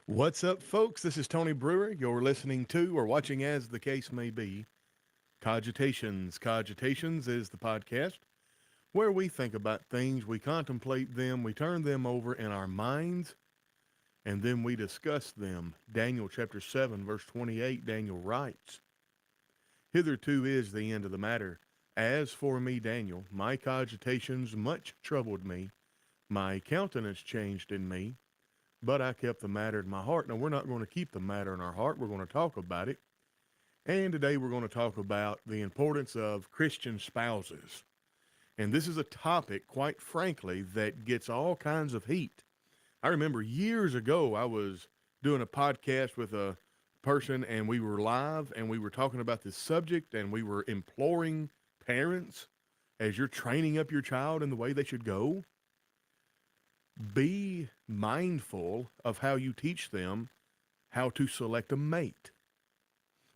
What's up, folks? This is Tony Brewer. You're listening to or watching, as the case may be, Cogitations. Cogitations is the podcast where we think about things, we contemplate them, we turn them over in our minds, and then we discuss them. Daniel chapter 7, verse 28, Daniel writes, "Hitherto is the end of the matter. As for me, Daniel, my cogitations much troubled me. My countenance changed in me. But I kept the matter in my heart." Now, we're not going to keep the matter in our heart. We're going to talk about it. And today we're going to talk about the importance of Christian spouses. And this is a topic, quite frankly, that gets all kinds of heat. I remember years ago, I was doing a podcast with a person and we were live and we were talking about this subject and we were imploring parents, as you're training up your child in the way they should go, be mindful of how you teach them how to select a mate.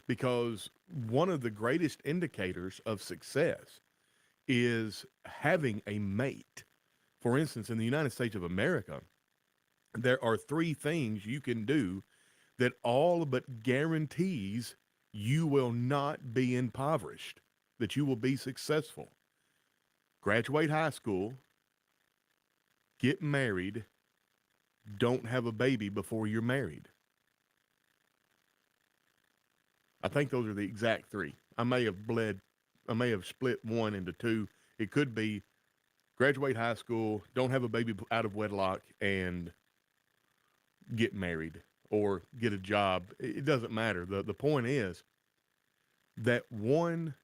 Because one of the greatest indicators of success is having a mate. For instance, in the United States of America, there are three things you can do that all but guarantees you will not be impoverished, that you will be successful. Graduate high school, get married, don't have a baby before you're married. I think those are the exact three. I may have split one into two. It could be graduate high school, don't have a baby out of wedlock, and get married or get a job. It doesn't matter. The point is that one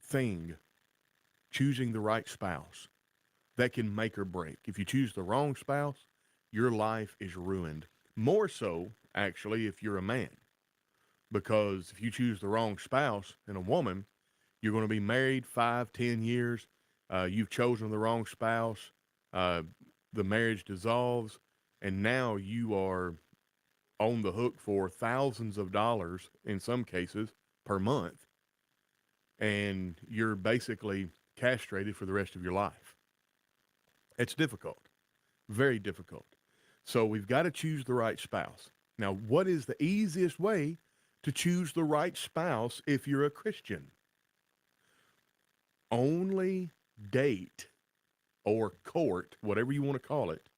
thing, choosing the right spouse, that can make or break. If you choose the wrong spouse, your life is ruined. More so, actually, if you're a man. Because if you choose the wrong spouse and a woman, you're going to be married 5, 10 years. You've chosen the wrong spouse. The marriage dissolves. And now you are on the hook for thousands of dollars, in some cases, per month. And you're basically castrated for the rest of your life. It's difficult, very difficult. So we've got to choose the right spouse. Now, what is the easiest way to choose the right spouse if you're a Christian? Only date or court, whatever you want to call it,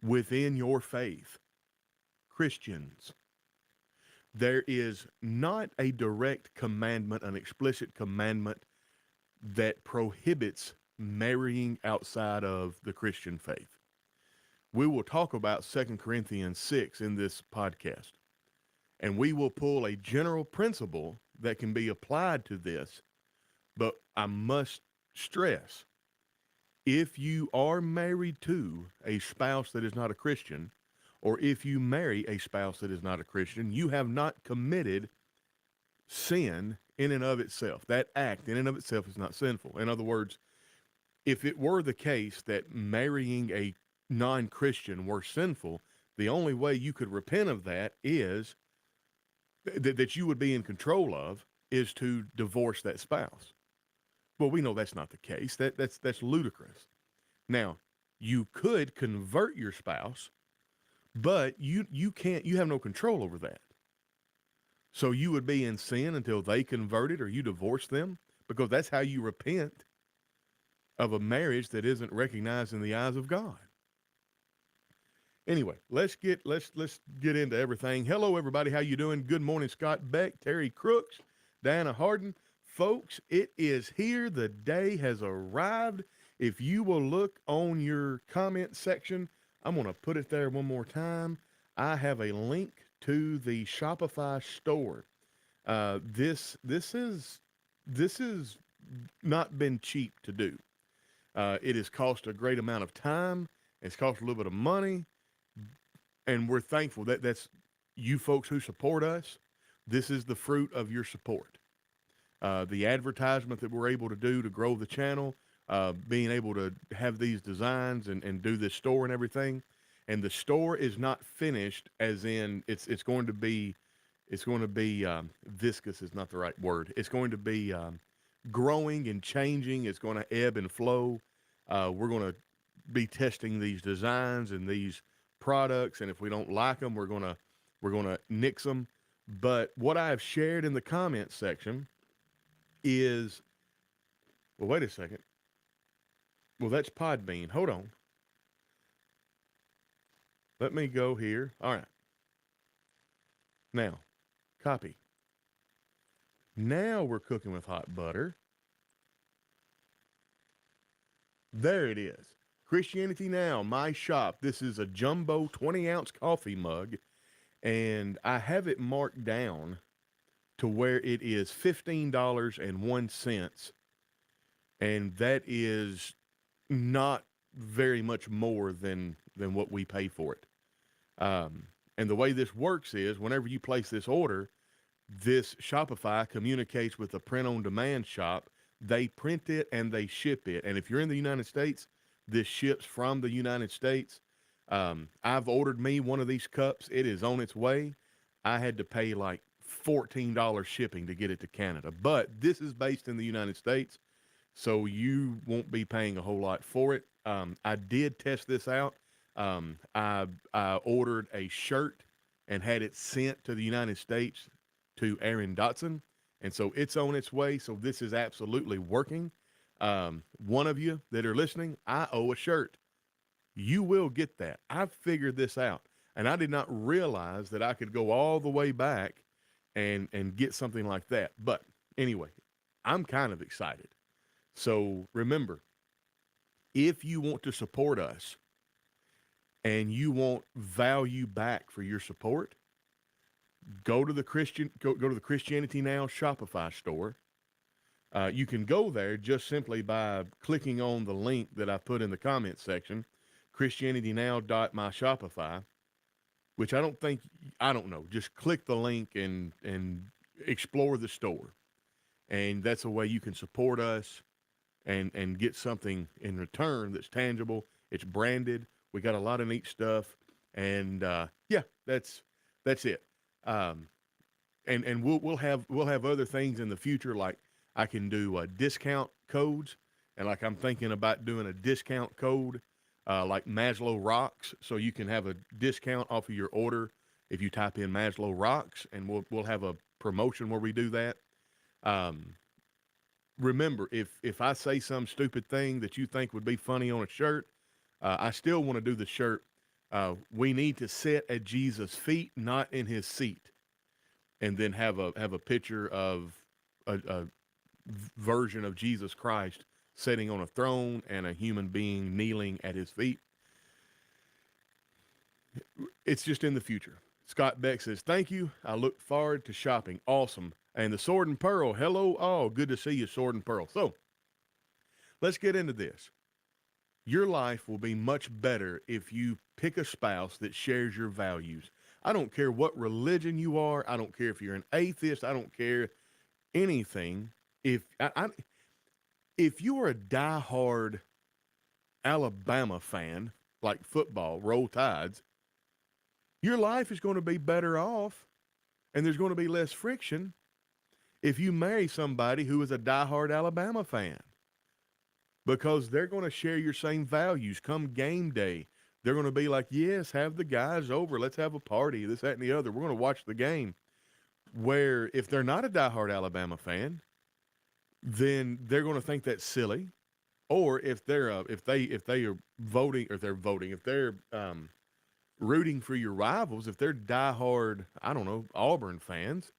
within your faith. Christians. There is not a direct commandment, an explicit commandment that prohibits marrying outside of the Christian faith. We will talk about 2 Corinthians 6 in this podcast, and we will pull a general principle that can be applied to this. But I must stress, if you are married to a spouse that is not a Christian, or if you marry a spouse that is not a Christian, you have not committed sin in and of itself. That act in and of itself is not sinful. In other words, if it were the case that marrying a non-Christian were sinful, the only way you could repent of that is that you would be in control of is to divorce that spouse. Well, we know that's not the case. That's ludicrous. Now, you could convert your spouse, but you have no control over that. So you would be in sin until they converted or you divorce them, because that's how you repent of a marriage that isn't recognized in the eyes of God. Anyway, let's get into everything. Hello, everybody. How you doing? Good morning, Scott Beck, Terry Crooks, Diana Harden. Folks, it is here. The day has arrived. If you will look on your comment section, I'm going to put it there one more time. I have a link to the Shopify store. This has not been cheap to do. It has cost a great amount of time. It's cost a little bit of money, and we're thankful that that's you folks who support us. This is the fruit of your support. The advertisement that we're able to do to grow the channel, being able to have these designs and do this store and everything. And the store is not finished, as in it's going to be viscous is not the right word. It's going to be growing and changing. It's going to ebb and flow. We're going to be testing these designs and these products, and if we don't like them, we're gonna nix them. But what I have shared in the comments section is, well, wait a second. Well, that's Podbean. Hold on. Let me go here. All right. Now, copy. Now we're cooking with hot butter. There it is. Christianity Now, my shop. This is a jumbo 20-ounce coffee mug, and I have it marked down to where it is $15.01, and that is not very much more than what we pay for it. And the way this works is whenever you place this order, this Shopify communicates with the print-on-demand shop. They print it and they ship it. And if you're in the United States, this ships from the United States. I've ordered me one of these cups. It is on its way. I had to pay like $14 shipping to get it to Canada. But this is based in the United States, so you won't be paying a whole lot for it. I did test this out. I ordered a shirt and had it sent to the United States to Aaron Dotson. And so it's on its way. So this is absolutely working. One of you that are listening, I owe a shirt. You will get that. I've figured this out. And I did not realize that I could go all the way back and get something like that. But anyway, I'm kind of excited. So remember, if you want to support us and you want value back for your support, go to the Christianity Now Shopify store. You can go there just simply by clicking on the link that I put in the comments section, christianitynow.myshopify, which I don't know. Just click the link and explore the store. And that's a way you can support us and get something in return that's tangible. It's branded. We got a lot of neat stuff. And yeah, that's it. And we'll have other things in the future, like I can do discount codes, and like I'm thinking about doing a discount code like Maslow Rocks, so you can have a discount off of your order if you type in Maslow Rocks, and we'll have a promotion where we do that. Remember, if I say some stupid thing that you think would be funny on a shirt, I still want to do the shirt. We need to sit at Jesus' feet, not in his seat, and then have a picture of a version of Jesus Christ sitting on a throne and a human being kneeling at his feet. It's just in the future. Scott Beck says, thank you. I look forward to shopping. Awesome. And the Sword and Pearl, hello. Oh, good to see you, Sword and Pearl. So let's get into this. Your life will be much better if you pick a spouse that shares your values. I don't care what religion you are. I don't care if you're an atheist. I don't care anything. If you are a diehard Alabama fan, like football, Roll Tides, your life is going to be better off, and there's going to be less friction if you marry somebody who is a diehard Alabama fan, because they're going to share your same values. Come game day, they're going to be like, yes, have the guys over. Let's have a party, this, that, and the other. We're going to watch the game. Where if they're not a diehard Alabama fan, then they're going to think that's silly. Or if they're if they are voting, or if they're rooting for your rivals, if they're diehard, I don't know, Auburn fans,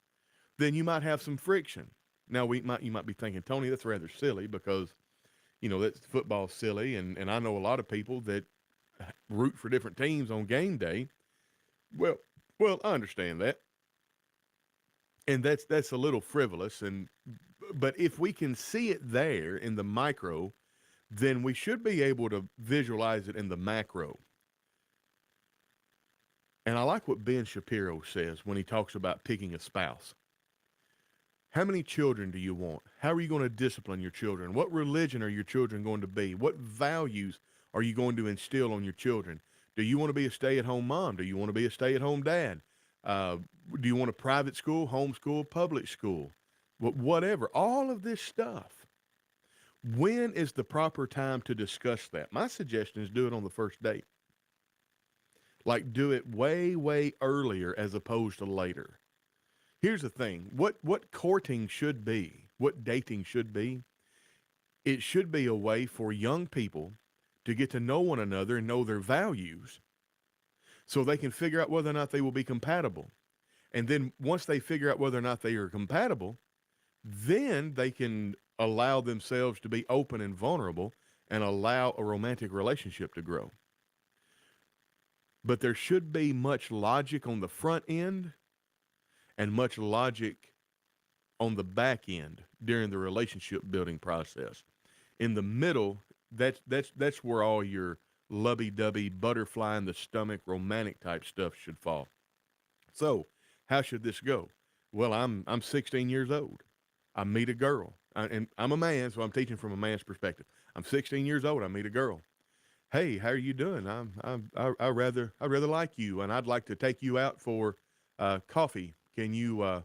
then you might have some friction. Now you might be thinking, Tony, that's rather silly, because that's football silly, and I know a lot of people that root for different teams on game day. Well, I understand that, and that's a little frivolous, but if we can see it there in the micro, then we should be able to visualize it in the macro. And I like what Ben Shapiro says when he talks about picking a spouse. How many children do you want? How are you going to discipline your children? What religion are your children going to be? What values are you going to instill on your children? Do you want to be a stay-at-home mom? Do you want to be a stay-at-home dad? Do you want a private school, homeschool, public school? Whatever. All of this stuff. When is the proper time to discuss that? My suggestion is do it on the first date. Like do it way, way earlier as opposed to later. Here's the thing. What courting should be, what dating should be, it should be a way for young people to get to know one another and know their values so they can figure out whether or not they will be compatible. And then once they figure out whether or not they are compatible, then they can allow themselves to be open and vulnerable and allow a romantic relationship to grow. But there should be much logic on the front end and much logic on the back end during the relationship building process. In the middle, that's where all your lovey-dovey, butterfly in the stomach, romantic type stuff should fall. So, how should this go? Well, I'm 16 years old. I meet a girl, and I'm a man, so I'm teaching from a man's perspective. I'm 16 years old. I meet a girl. Hey, how are you doing? I rather like you, and I'd like to take you out for coffee. Can you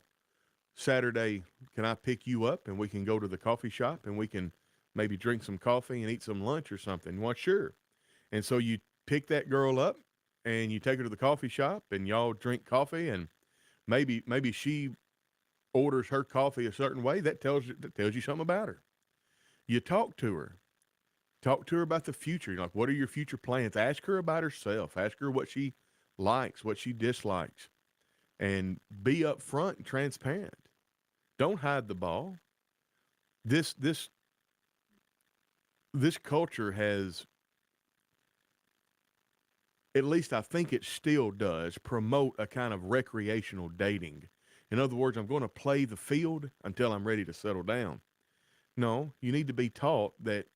Saturday? Can I pick you up and we can go to the coffee shop and we can maybe drink some coffee and eat some lunch or something? Well, sure. And so you pick that girl up and you take her to the coffee shop and y'all drink coffee and maybe she orders her coffee a certain way that tells you something about her. You talk to her about the future. You're like, what are your future plans? Ask her about herself. Ask her what she likes, what she dislikes, and be upfront and transparent. Don't hide the ball. This culture has, at least I think it still does, promote a kind of recreational dating. In other words, I'm going to play the field until I'm ready to settle down. No, you need to be taught that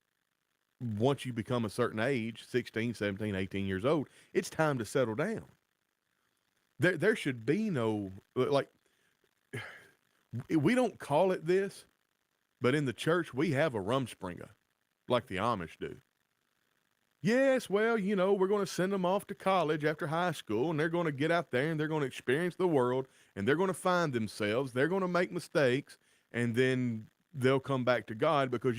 once you become a certain age, 16, 17, 18 years old, it's time to settle down. There should be no, like, we don't call it this, but in the church, we have a rumspringa, like the Amish do. Yes, well, we're going to send them off to college after high school, and they're going to get out there and they're going to experience the world, and they're going to find themselves. They're going to make mistakes, and then they'll come back to God because,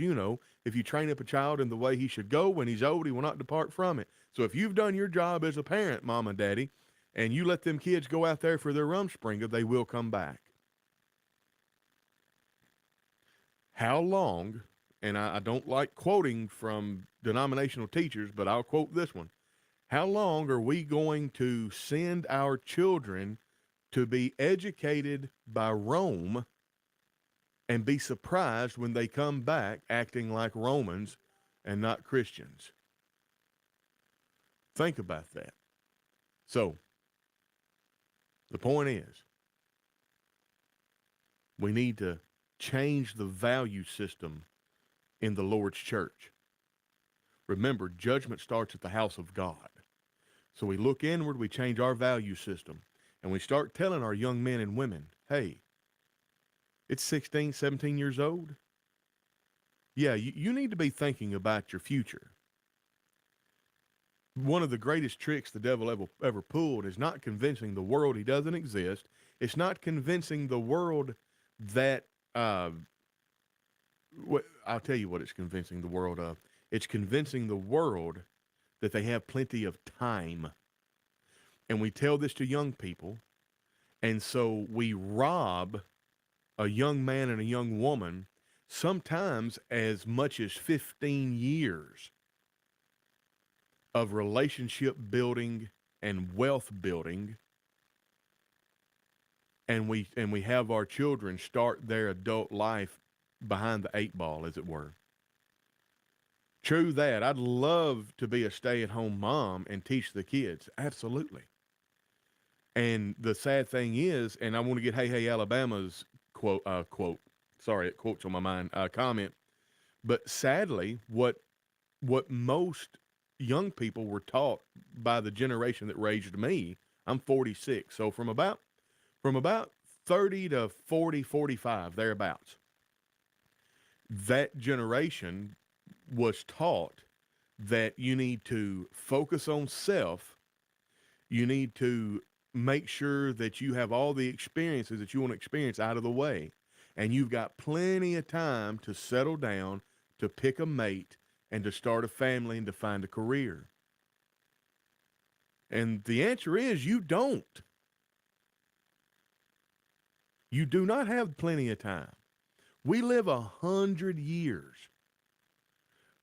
if you train up a child in the way he should go, when he's old, he will not depart from it. So if you've done your job as a parent, mom and daddy, and you let them kids go out there for their rumspringa, they will come back. How long, and I don't like quoting from denominational teachers, but I'll quote this one. How long are we going to send our children to be educated by Rome and be surprised when they come back acting like Romans and not Christians? Think about that. So, the point is, we need to change the value system in the Lord's church. Remember, judgment starts at the house of God. So we look inward, we change our value system, and we start telling our young men and women, hey, it's 16, 17 years old. Yeah, you need to be thinking about your future. One of the greatest tricks the devil ever pulled is not convincing the world he doesn't exist. It's not convincing the world that, I'll tell you what it's convincing the world of. It's convincing the world that they have plenty of time. And we tell this to young people. And so we rob a young man and a young woman sometimes as much as 15 years of relationship building and wealth building. And we have our children start their adult life behind the eight ball, as it were. True that. I'd love to be a stay-at-home mom and teach the kids. Absolutely. And the sad thing is, and I want to get Hey Hey Alabama's quote, sorry, it quotes on my mind, comment. But sadly, what most young people were taught by the generation that raised me, I'm 46. So from about 30 to 40, 45, thereabouts, that generation was taught that you need to focus on self. You need to make sure that you have all the experiences that you want to experience out of the way. And you've got plenty of time to settle down, to pick a mate, and to start a family and to find a career. And the answer is you don't. You do not have plenty of time. We live 100 years.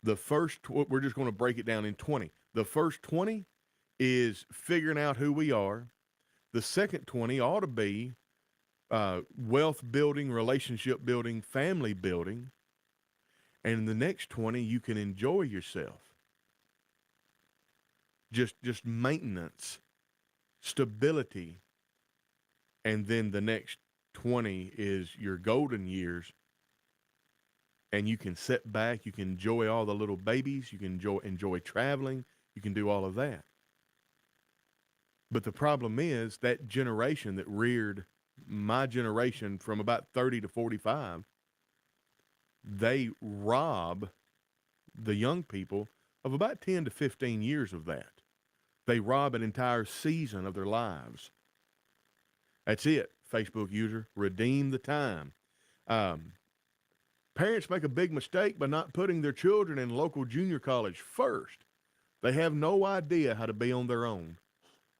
We're just going to break it down in 20. The first 20 is figuring out who we are. The second 20 ought to be wealth building, relationship building, family building. And in the next 20, you can enjoy yourself. Just maintenance, stability. And then the next 20 is your golden years. And you can sit back, you can enjoy all the little babies, you can enjoy traveling, you can do all of that. But the problem is that generation that reared my generation from about 30 to 45, they rob the young people of about 10 to 15 years of that. They rob an entire season of their lives. That's it, Facebook user. Redeem the time. Parents make a big mistake by not putting their children in local junior college first. They have no idea how to be on their own.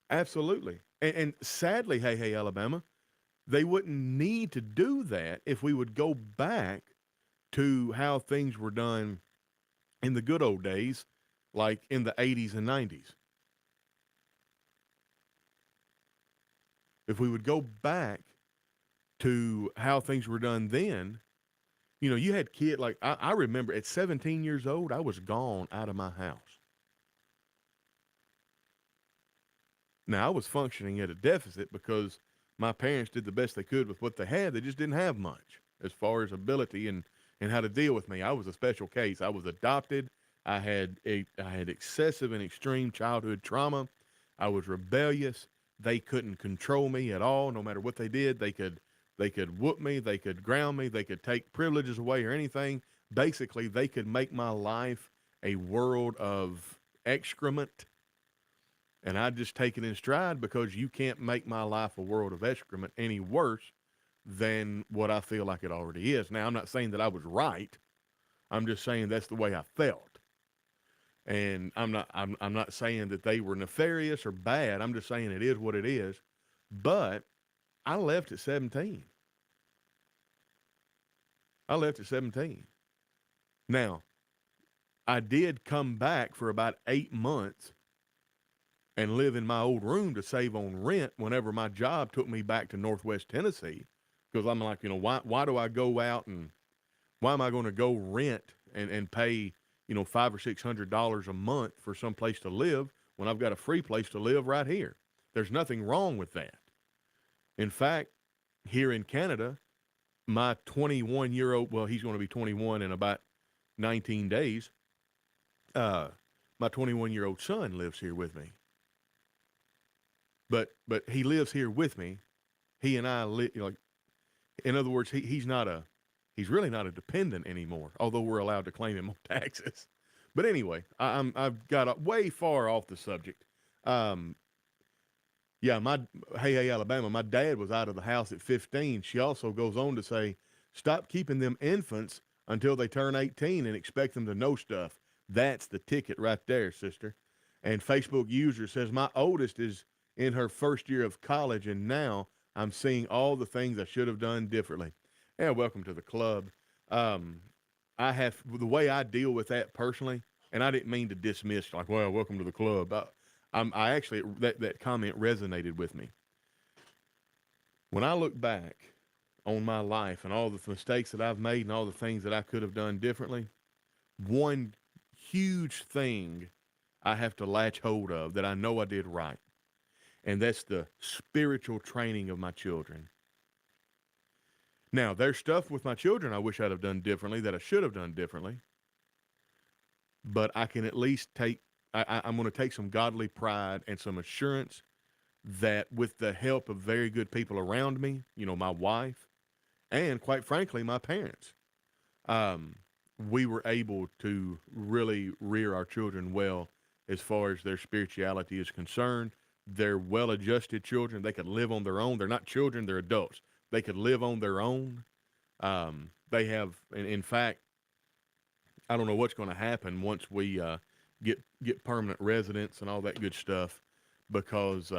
Absolutely. And sadly, hey, Alabama, they wouldn't need to do that if we would go back to how things were done in the good old days, like in the 80s and 90s. If we would go back to how things were done then, you know, you had kids, like I remember at 17 years old, I was gone out of my house. Now, I was functioning at a deficit because my parents did the best they could with what they had. They just didn't have much as far as ability and how to deal with me. I was a special case. I was adopted. I had excessive and extreme childhood trauma. I was rebellious. They couldn't control me at all. No matter what they did, they could whoop me. They could ground me. They could take privileges away or anything. Basically, they could make my life a world of excrement. And I just take it in stride because you can't make my life a world of excrement any worse than what I feel like it already is. Now, I'm not saying that I was right. I'm just saying that's the way I felt. And I'm not saying that they were nefarious or bad. I'm just saying it is what it is. But I left at 17. I left at 17. Now, I did come back for about 8 months and live in my old room to save on rent whenever my job took me back to Northwest Tennessee. Because I'm like, you know, why do I go out and why am I going to go rent and pay, you know, $500 or $600 a month for some place to live when I've got a free place to live right here? There's nothing wrong with that. In fact, here in Canada, my 21-year-old, well, he's going to be 21 in about 19 days. My 21-year-old son lives here with me. But he lives here with me. He and I live, like, in other words, he's really not a dependent anymore, although we're allowed to claim him on taxes. But anyway, I've got way far off the subject. Hey, Alabama, my dad was out of the house at 15. She also goes on to say, stop keeping them infants until they turn 18 and expect them to know stuff. That's the ticket right there, sister. And Facebook user says, my oldest is in her first year of college, and now I'm seeing all the things I should have done differently. Yeah, welcome to the club. I have, the way I deal with that personally, and I didn't mean to dismiss, like, well, welcome to the club. I actually, that comment resonated with me. When I look back on my life and all the mistakes that I've made and all the things that I could have done differently, one huge thing I have to latch hold of that I know I did right, and that's the spiritual training of my children. Now, there's stuff with my children I wish I'd have done differently, that I should have done differently, but I can at least I'm going to take some godly pride and some assurance that with the help of very good people around me, you know, my wife, and quite frankly, my parents, we were able to really rear our children well as far as their spirituality is concerned. They're well-adjusted children. They could live on their own. They're not children, they're adults. They could live on their own. They have, in fact, I don't know what's going to happen once we get permanent residence and all that good stuff. because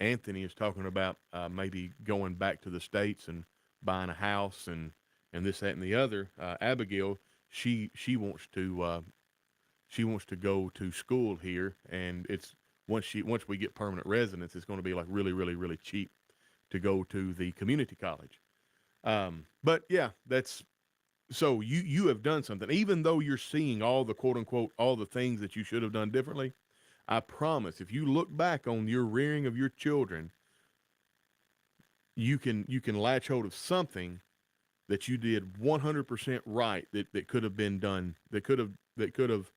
Anthony is talking about maybe going back to the States and buying a house and this, that, and the other. Abigail, she wants to go to school here, and it's once we get permanent residence, it's going to be like really, really, really cheap to go to the community college. But yeah, that's so you have done something, even though you're seeing all the quote unquote all the things that you should have done differently. I promise, if you look back on your rearing of your children, you can latch hold of something that you did 100% right that could have been done that could have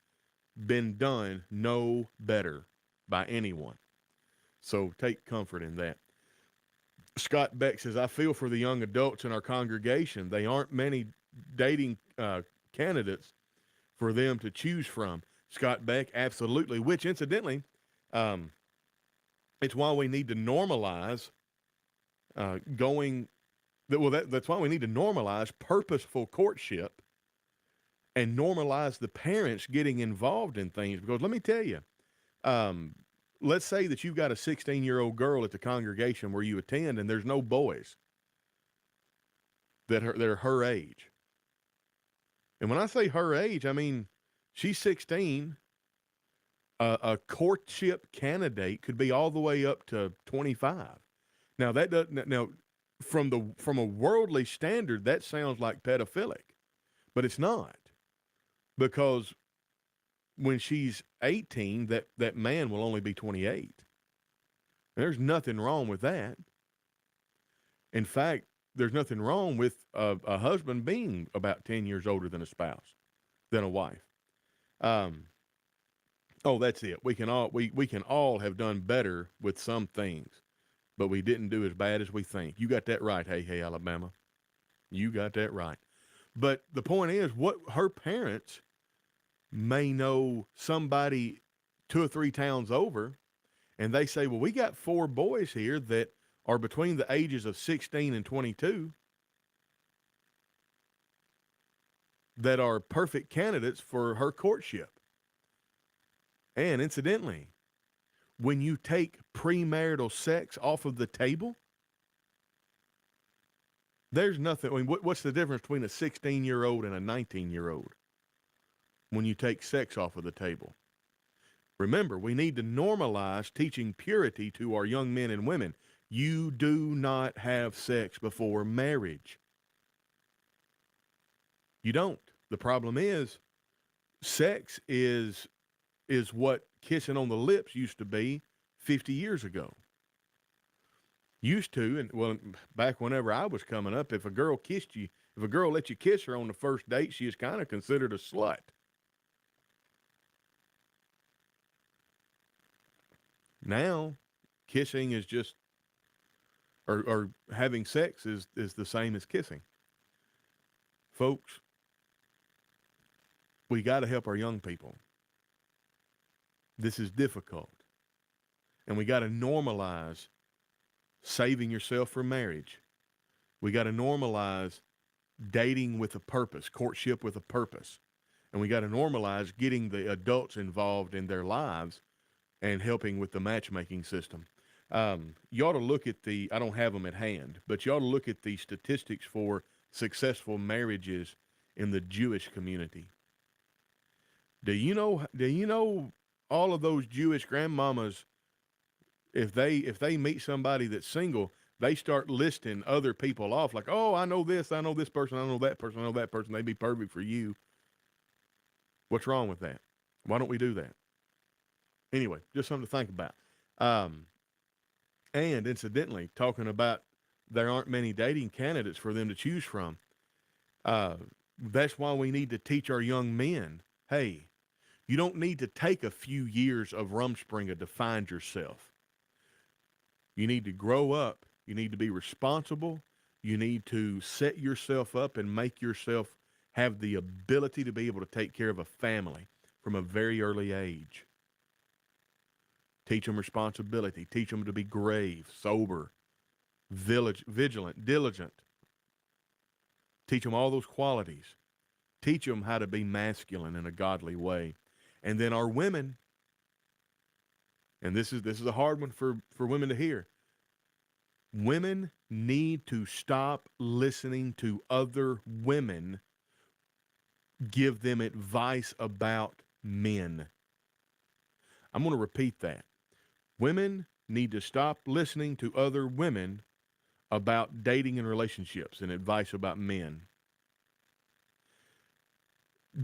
been done no better by anyone. So take comfort in that. Scott Beck says, I feel for the young adults in our congregation. They aren't many dating candidates for them to choose from. Scott Beck, absolutely. Which, incidentally, um, it's why we need to normalize going. That's why we need to normalize purposeful courtship and normalize the parents getting involved in things. Because let me tell you, um, let's say that you've got a 16-year-old girl at the congregation where you attend, and there's no boys that are her age. And when I say her age, I mean she's 16. A courtship candidate could be all the way up to 25. Now that doesn't now from a worldly standard that sounds like pedophilic, but it's not, because when she's 18, that man will only be 28. There's nothing wrong with that. In fact, there's nothing wrong with a husband being about 10 years older than a spouse, than a wife. Oh, that's it. We can all have done better with some things, but we didn't do as bad as we think. You got that right. Hey, Alabama. You got that right. But the point is, what her parents may know somebody 2 or 3 towns over, and they say, well, we got 4 boys here that are between the ages of 16 and 22 that are perfect candidates for her courtship. And incidentally, when you take premarital sex off of the table, there's nothing. I mean, what's the difference between a 16-year-old and a 19-year-old when you take sex off of the table? Remember, we need to normalize teaching purity to our young men and women. You do not have sex before marriage. You don't. The problem is, sex is what kissing on the lips used to be 50 years ago. Used to, and well, back whenever I was coming up, if a girl let you kiss her on the first date, she is kind of considered a slut. Now, kissing is just, or having sex is the same as kissing. Folks, we got to help our young people. This is difficult. And we got to normalize saving yourself for marriage. We got to normalize dating with a purpose, courtship with a purpose. And we got to normalize getting the adults involved in their lives and helping with the matchmaking system. You ought to look at I don't have them at hand, but you ought to look at the statistics for successful marriages in the Jewish community. Do you know all of those Jewish grandmamas, if they meet somebody that's single, they start listing other people off like, oh, I know this person, I know that person, I know that person, they'd be perfect for you. What's wrong with that? Why don't we do that? Anyway, just something to think about. And incidentally, talking about there aren't many dating candidates for them to choose from. That's why we need to teach our young men, hey, you don't need to take a few years of Rumspringa to find yourself. You need to grow up. You need to be responsible. You need to set yourself up and make yourself have the ability to be able to take care of a family from a very early age. Teach them responsibility. Teach them to be grave, sober, vigilant, diligent. Teach them all those qualities. Teach them how to be masculine in a godly way. And then our women, And this is a hard one for women to hear. Women need to stop listening to other women give them advice about men. I'm going to repeat that. Women need to stop listening to other women about dating and relationships and advice about men.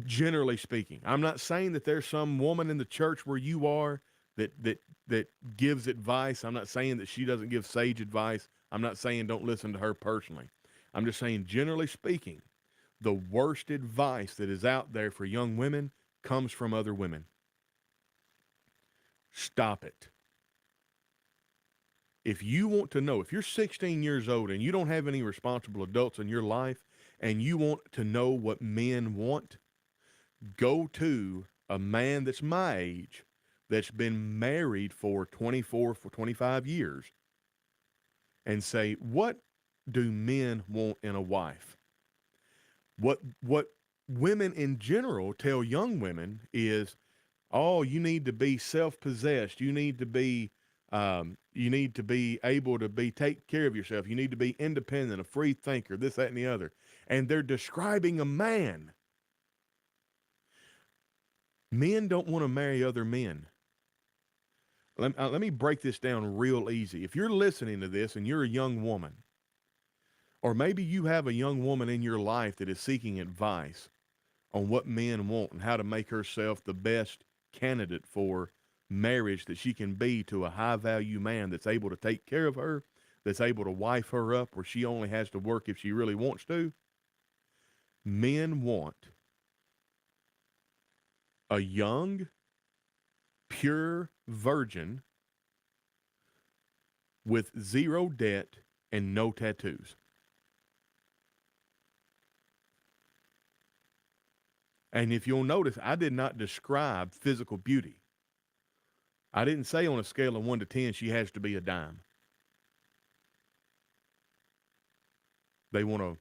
Generally speaking, I'm not saying that there's some woman in the church where you are that gives advice. I'm not saying that she doesn't give sage advice. I'm not saying don't listen to her personally. I'm just saying, generally speaking, the worst advice that is out there for young women comes from other women. Stop it. If you want to know, if you're 16 years old and you don't have any responsible adults in your life and you want to know what men want, go to a man that's my age that's been married for 24, for 25 years and say, what do men want in a wife? What women in general tell young women is, oh, you need to be self-possessed. You need to be able to take care of yourself. You need to be independent, a free thinker, this, that, and the other. And they're describing a man. Men don't want to marry other men. Let me break this down real easy. If you're listening to this and you're a young woman, or maybe you have a young woman in your life that is seeking advice on what men want and how to make herself the best candidate for marriage that she can be to a high value man that's able to take care of her, that's able to wife her up where she only has to work if she really wants to. Men want a young, pure virgin with zero debt and no tattoos. And if you'll notice, I did not describe physical beauty. I didn't say on a scale of 1 to 10 she has to be a dime. They want a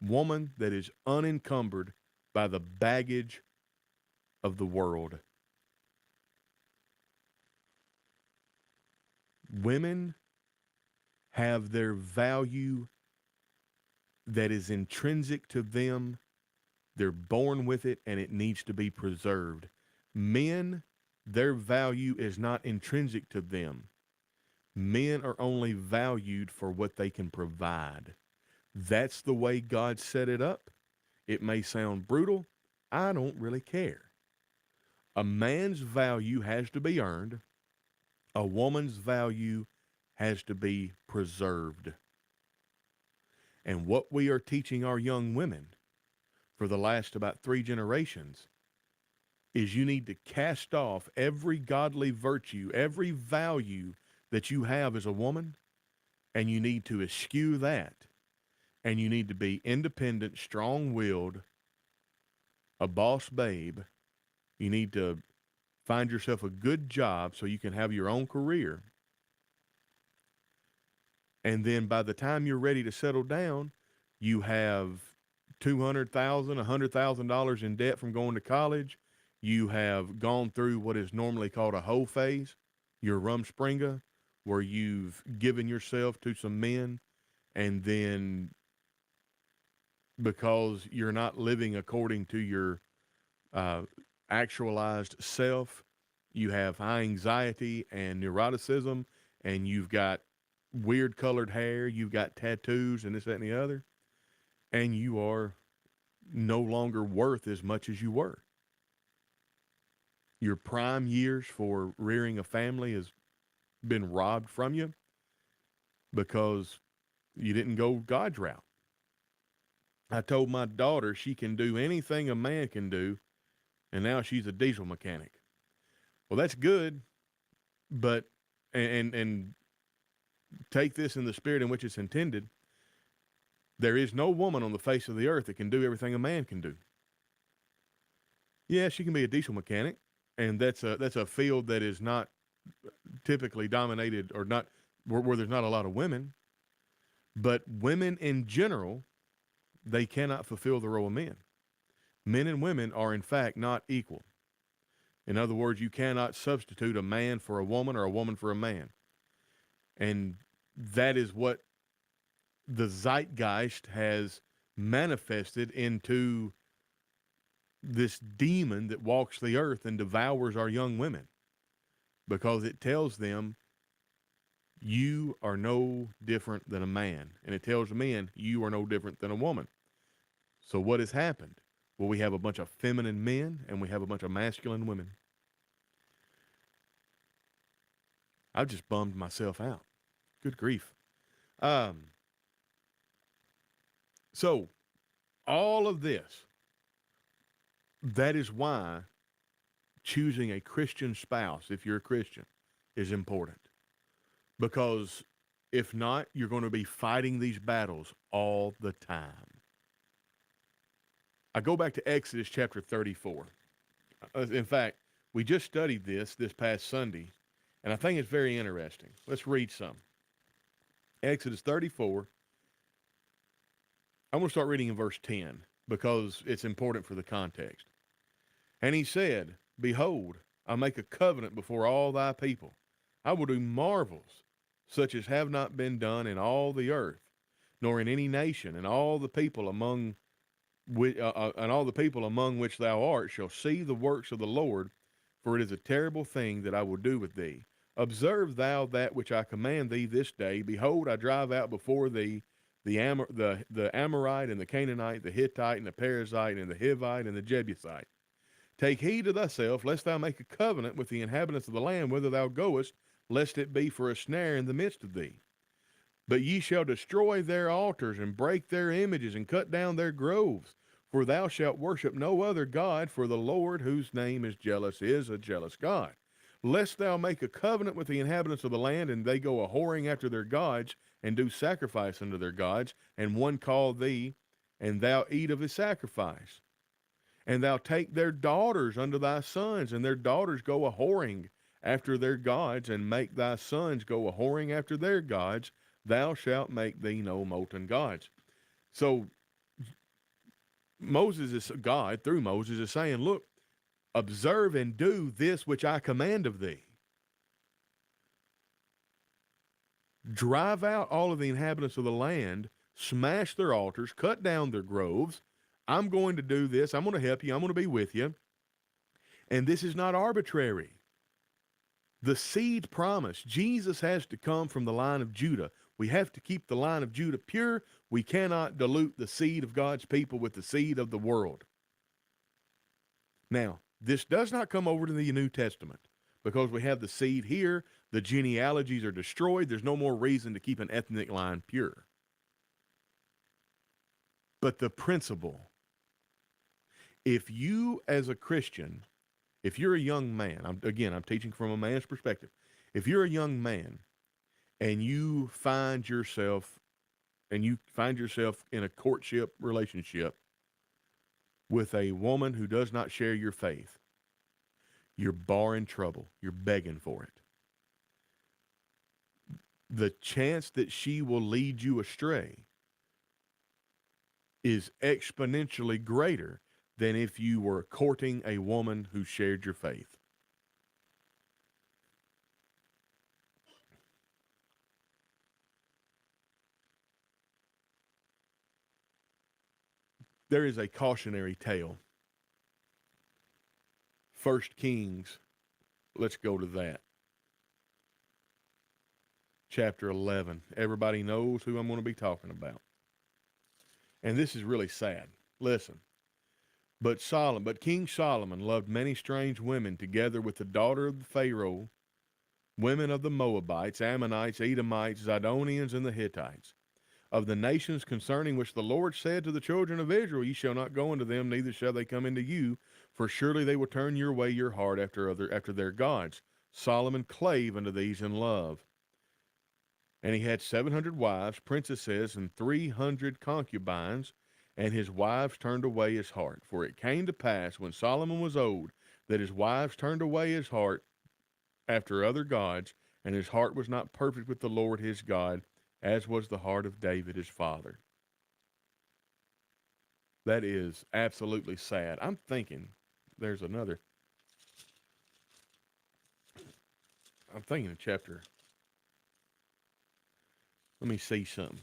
woman that is unencumbered by the baggage of the world. Women have their value that is intrinsic to them. They're born with it, and it needs to be preserved. Men, their value is not intrinsic to them. Men are only valued for what they can provide. That's the way God set it up. It may sound brutal. I don't really care. A man's value has to be earned. A woman's value has to be preserved. And what we are teaching our young women for the last about 3 generations is you need to cast off every godly virtue, every value that you have as a woman, and you need to eschew that. And you need to be independent, strong-willed, a boss babe. You need to find yourself a good job so you can have your own career. And then by the time you're ready to settle down, you have $200,000, $100,000 in debt from going to college. You have gone through what is normally called a hoe phase, your rumspringa, where you've given yourself to some men, and then because you're not living according to your actualized self, you have high anxiety and neuroticism, and you've got weird colored hair, you've got tattoos and this, that, and the other, and you are no longer worth as much as you were. Your prime years for rearing a family has been robbed from you because you didn't go God's route. I told my daughter she can do anything a man can do, and now she's a diesel mechanic. Well, that's good, but and take this in the spirit in which it's intended. There is no woman on the face of the earth that can do everything a man can do. Yeah, she can be a diesel mechanic, and that's a field that is not typically dominated or not where there's not a lot of women. But women in general, they cannot fulfill the role of men. Men and women are in fact not equal. In other words, you cannot substitute a man for a woman or a woman for a man. And that is what the zeitgeist has manifested into this demon that walks the earth and devours our young women, because it tells them you are no different than a man, and it tells men you are no different than a woman. So what has happened? Well, we have a bunch of feminine men and we have a bunch of masculine women. I've just bummed myself out. Good grief. Um, so all of this, that is why choosing a Christian spouse, if you're a Christian, is important. Because if not, you're going to be fighting these battles all the time. I go back to Exodus chapter 34. In fact, we just studied this past Sunday, and I think it's very interesting. Let's read some. Exodus 34. I'm going to start reading in verse 10 because it's important for the context. And he said, Behold, I make a covenant before all thy people. I will do marvels such as have not been done in all the earth, nor in any nation, and all the people among which thou art shall see the works of the Lord, for it is a terrible thing that I will do with thee. Observe thou that which I command thee this day. Behold, I drive out before thee the Amorite and the Canaanite, the Hittite and the Perizzite and the Hivite and the Jebusite. Take heed to thyself, lest thou make a covenant with the inhabitants of the land whither thou goest, lest it be for a snare in the midst of thee. But ye shall destroy their altars and break their images and cut down their groves. For thou shalt worship no other God, for the Lord, whose name is jealous, is a jealous God. Lest thou make a covenant with the inhabitants of the land, and they go a whoring after their gods, and do sacrifice unto their gods, and one call thee, and thou eat of his sacrifice. And thou take their daughters unto thy sons, and their daughters go a whoring after their gods, and make thy sons go a whoring after their gods. Thou shalt make thee no molten gods. So God, through Moses, is saying, look, observe and do this which I command of thee. Drive out all of the inhabitants of the land, smash their altars, cut down their groves. I'm going to do this. I'm going to help you. I'm going to be with you. And this is not arbitrary. The seed promise, Jesus has to come from the line of Judah. We have to keep the line of Judah pure. We cannot dilute the seed of God's people with the seed of the world. Now, this does not come over to the New Testament because we have the seed here. The genealogies are destroyed. There's no more reason to keep an ethnic line pure. But the principle, if you as a Christian, if you're a young man, I'm teaching from a man's perspective. If you're a young man and you find yourself in a courtship relationship with a woman who does not share your faith, you're barring trouble. You're begging for it. The chance that she will lead you astray is exponentially greater than if you were courting a woman who shared your faith. There is a cautionary tale. 1 Kings, let's go to that. Chapter 11. Everybody knows who I'm going to be talking about. And this is really sad. Listen. But King Solomon loved many strange women, together with the daughter of Pharaoh, women of the Moabites, Ammonites, Edomites, Zidonians, and the Hittites, of the nations concerning which the Lord said to the children of Israel, Ye shall not go into them, neither shall they come into you, for surely they will turn your heart after their gods. Solomon clave unto these in love. And he had 700 wives, princesses, and 300 concubines, and his wives turned away his heart. For it came to pass, when Solomon was old, that his wives turned away his heart after other gods, and his heart was not perfect with the Lord his God, as was the heart of David his father. That is absolutely sad. I'm thinking there's another. I'm thinking of chapter. Let me see something.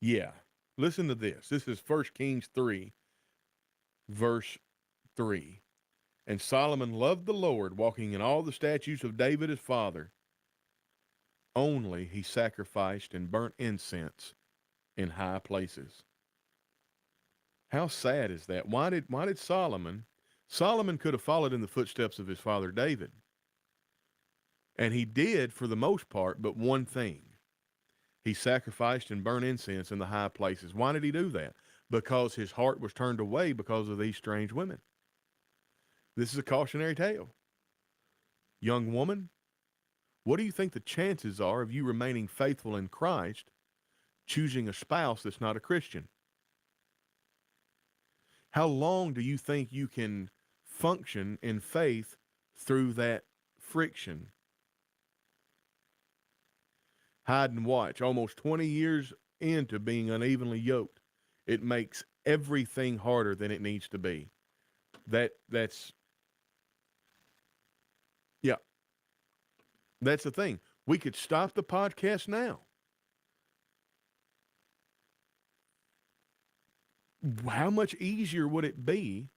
Yeah. Listen to this. This is 1 Kings 3, verse 3. And Solomon loved the Lord, walking in all the statutes of David his father. Only he sacrificed and burnt incense in high places. How sad is that? Why did Solomon could have followed in the footsteps of his father David. And he did for the most part, but one thing. He sacrificed and burnt incense in the high places. Why did he do that? Because his heart was turned away because of these strange women. This is a cautionary tale. Young woman, what do you think the chances are of you remaining faithful in Christ, choosing a spouse that's not a Christian? How long do you think you can function in faith through that friction? Hide and watch. Almost 20 years into being unevenly yoked, it makes everything harder than it needs to be. That's the thing. We could stop the podcast now. How much easier would it be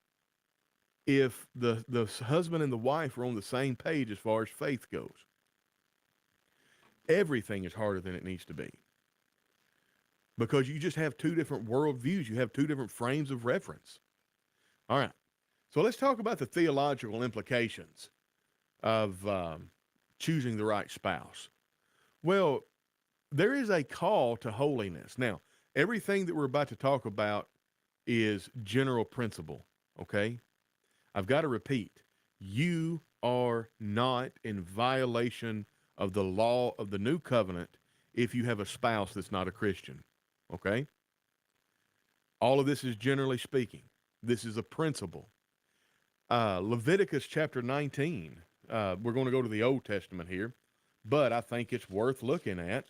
if the husband and the wife were on the same page as far as faith goes? Everything is harder than it needs to be. Because you just have two different worldviews. You have two different frames of reference. All right. So let's talk about the theological implications of choosing the right spouse. Well, there is a call to holiness. Now, everything that we're about to talk about is general principle, okay? I've got to repeat, you are not in violation of the law of the new covenant if you have a spouse that's not a Christian, okay? All of this is generally speaking. This is a principle. Leviticus chapter 19, we're going to go to the Old Testament here, but I think it's worth looking at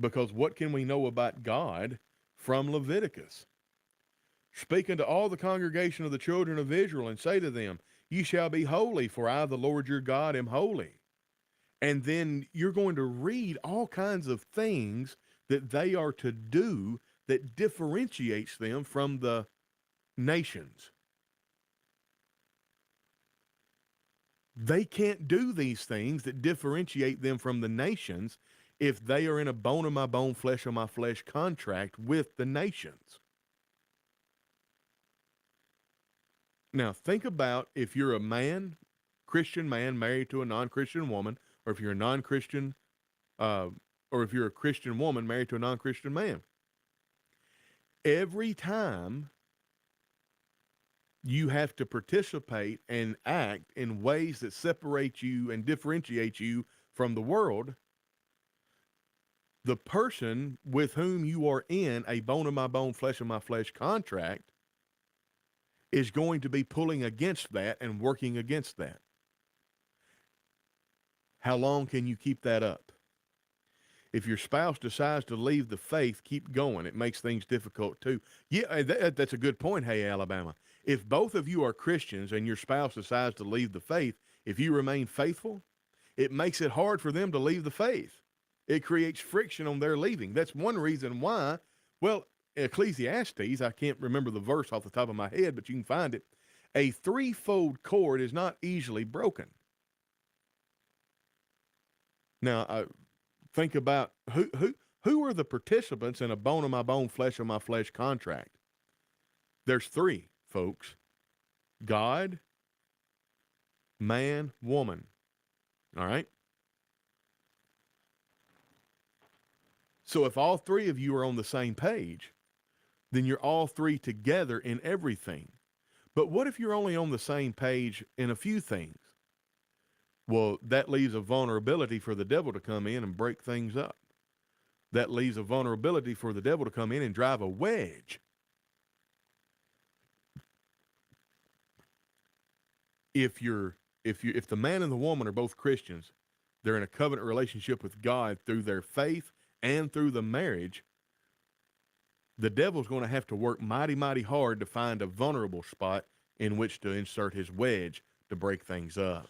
because what can we know about God from Leviticus? Speak unto all the congregation of the children of Israel and say to them, ye shall be holy, for I, the Lord your God, am holy. And then you're going to read all kinds of things that they are to do that differentiates them from the nations. They can't do these things that differentiate them from the nations if they are in a bone of my bone, flesh of my flesh contract with the nations. Now, think about if you're a man, Christian man married to a non-Christian woman, or if you're a non-Christian, or if you're a Christian woman married to a non-Christian man. Every time you have to participate and act in ways that separate you and differentiate you from the world, the person with whom you are in a bone of my bone, flesh of my flesh contract is going to be pulling against that and working against that. How long can you keep that up? If your spouse decides to leave the faith, keep going. It makes things difficult too. Yeah, that's a good point. Hey, Alabama. If both of you are Christians and your spouse decides to leave the faith, if you remain faithful, it makes it hard for them to leave the faith. It creates friction on their leaving. That's one reason why, well, Ecclesiastes, I can't remember the verse off the top of my head, but you can find it. A threefold cord is not easily broken. Now, think about who are the participants in a bone of my bone, flesh of my flesh contract. There's three, folks. God, man, woman. All right? So if all three of you are on the same page, then you're all three together in everything. But what if you're only on the same page in a few things? Well, that leaves a vulnerability for the devil to come in and break things up. That leaves a vulnerability for the devil to come in and drive a wedge. If the man and the woman are both Christians, they're in a covenant relationship with God through their faith and through the marriage, the devil's going to have to work mighty, mighty hard to find a vulnerable spot in which to insert his wedge to break things up.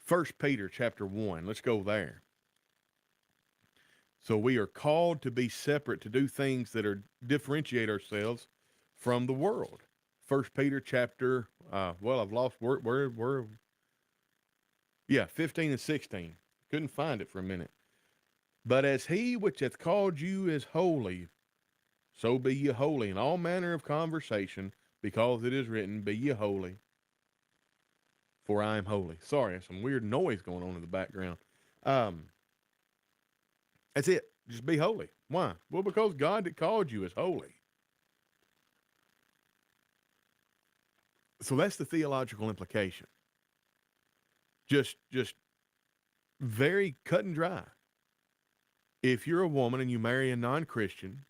First Peter chapter 1. Let's go there. So we are called to be separate, to do things that are differentiate ourselves from the world. First Peter chapter, well, I've lost where, yeah, 15 and 16. Couldn't find it for a minute. But as he which hath called you is holy, so be ye holy in all manner of conversation, because it is written, be ye holy, for I am holy. Sorry, there's some weird noise going on in the background. That's it. Just be holy. Why? Well, because God that called you is holy. So that's the theological implication. Just very cut and dry. If you're a woman and you marry a non-Christian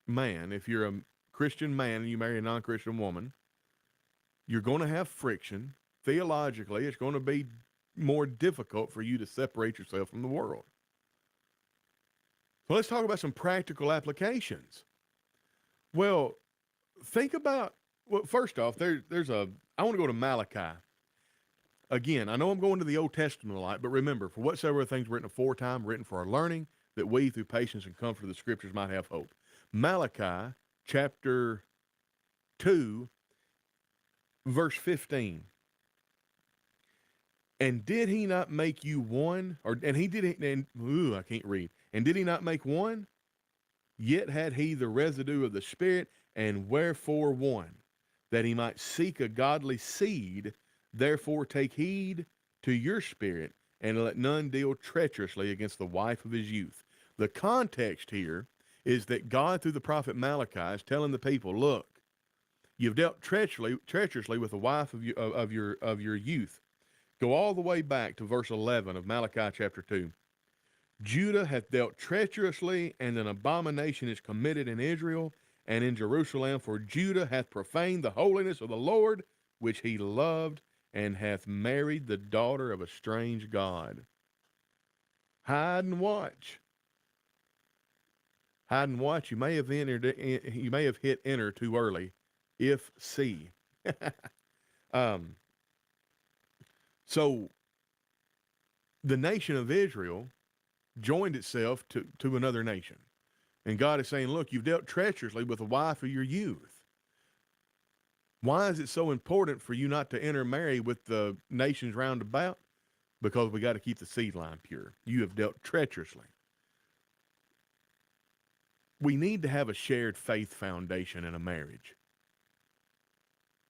man, if you're a Christian man and you marry a non-Christian woman, you're going to have friction. Theologically, it's going to be more difficult for you to separate yourself from the world. So let's talk about some practical applications. Well, think about, well, first off, I want to go to Malachi. Again, I know I'm going to the Old Testament a lot, but remember, for whatsoever things written aforetime, written for our learning, that we, through patience and comfort of the Scriptures, might have hope. Malachi chapter 2, verse 15. And did he not make you one? I can't read. And did he not make one? Yet had he the residue of the Spirit, and wherefore one? That he might seek a godly seed. Therefore take heed to your spirit, and let none deal treacherously against the wife of his youth. The context here is that God, through the prophet Malachi, is telling the people, look, you've dealt treacherously with the wife of your youth. Go all the way back to verse 11 of Malachi chapter 2. Judah hath dealt treacherously, and an abomination is committed in Israel and in Jerusalem, for Judah hath profaned the holiness of the Lord, which he loved, and hath married the daughter of a strange god. Hide and watch. Hide and watch. You may have hit enter too early. If C. So the nation of Israel joined itself to another nation. And God is saying, look, you've dealt treacherously with the wife of your youth. Why is it so important for you not to intermarry with the nations round about? Because we got to keep the seed line pure. You have dealt treacherously. We need to have a shared faith foundation in a marriage.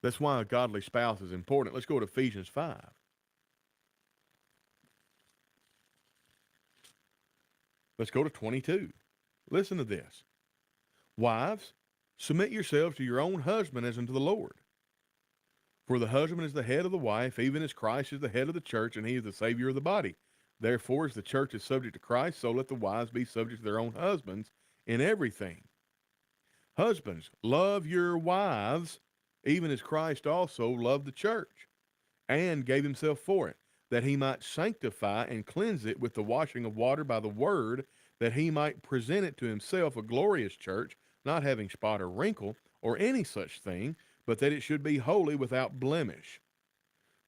That's why a godly spouse is important. Let's go to Ephesians 5. Let's go to 22. Listen to this. Wives, submit yourselves to your own husband as unto the Lord. For the husband is the head of the wife, even as Christ is the head of the church, and he is the Savior of the body. Therefore, as the church is subject to Christ, so let the wives be subject to their own husbands in everything. Husbands, love your wives, even as Christ also loved the church, and gave himself for it, that he might sanctify and cleanse it with the washing of water by the word, that he might present it to himself a glorious church, not having spot or wrinkle or any such thing, but that it should be holy without blemish.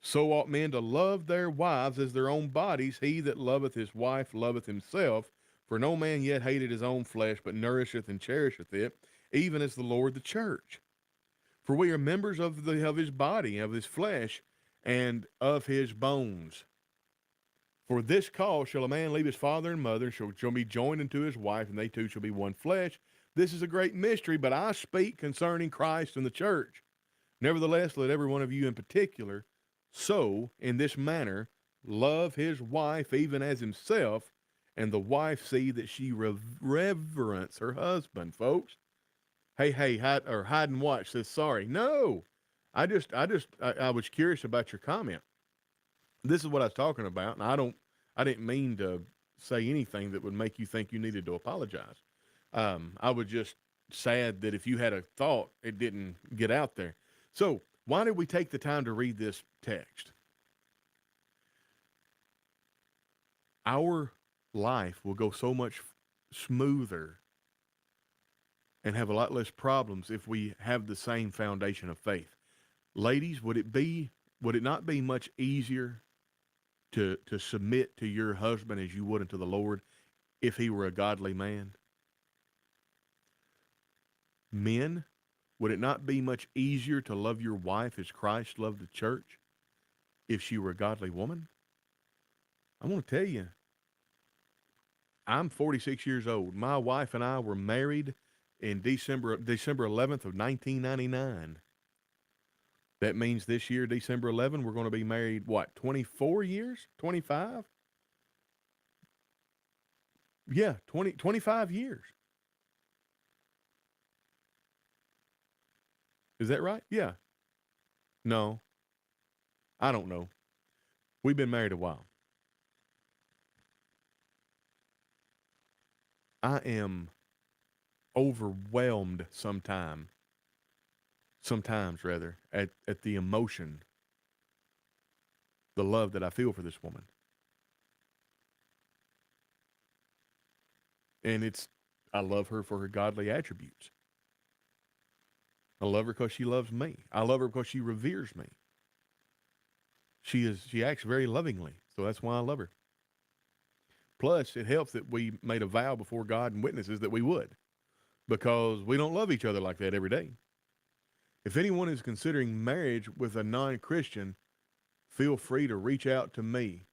So ought men to love their wives as their own bodies. He that loveth his wife loveth himself. For no man yet hated his own flesh, but nourisheth and cherisheth it, even as the Lord the church. For we are members of his body, of his flesh, and of his bones. For this cause shall a man leave his father and mother, and shall be joined unto his wife, and they two shall be one flesh. This is a great mystery, but I speak concerning Christ and the church. Nevertheless, let every one of you in particular so, in this manner, love his wife even as himself, and the wife see that she reverence her husband, folks. Hey, hide and watch says, sorry. No, I was curious about your comment. This is what I was talking about, and I didn't mean to say anything that would make you think you needed to apologize. I was just sad that if you had a thought, it didn't get out there. So why did we take the time to read this text? Our life will go so much smoother and have a lot less problems if we have the same foundation of faith. Ladies, would it not be much easier to submit to your husband as you would unto the Lord if he were a godly man? Men, would it not be much easier to love your wife as Christ loved the church if she were a godly woman? I want to tell you, I'm 46 years old. My wife and I were married in December 11th of 1999. That means this year, December 11, we're going to be married, what, 24 years? 25? Yeah, 25 years. Is that right? Yeah. No, I don't know. We've been married a while. I am overwhelmed sometimes rather, at the emotion, the love that I feel for this woman. And I love her for her godly attributes. I love her because she loves me. I love her because she reveres me. She acts very lovingly, so that's why I love her. Plus, it helps that we made a vow before God and witnesses that we would, because we don't love each other like that every day. If anyone is considering marriage with a non-Christian, feel free to reach out to me.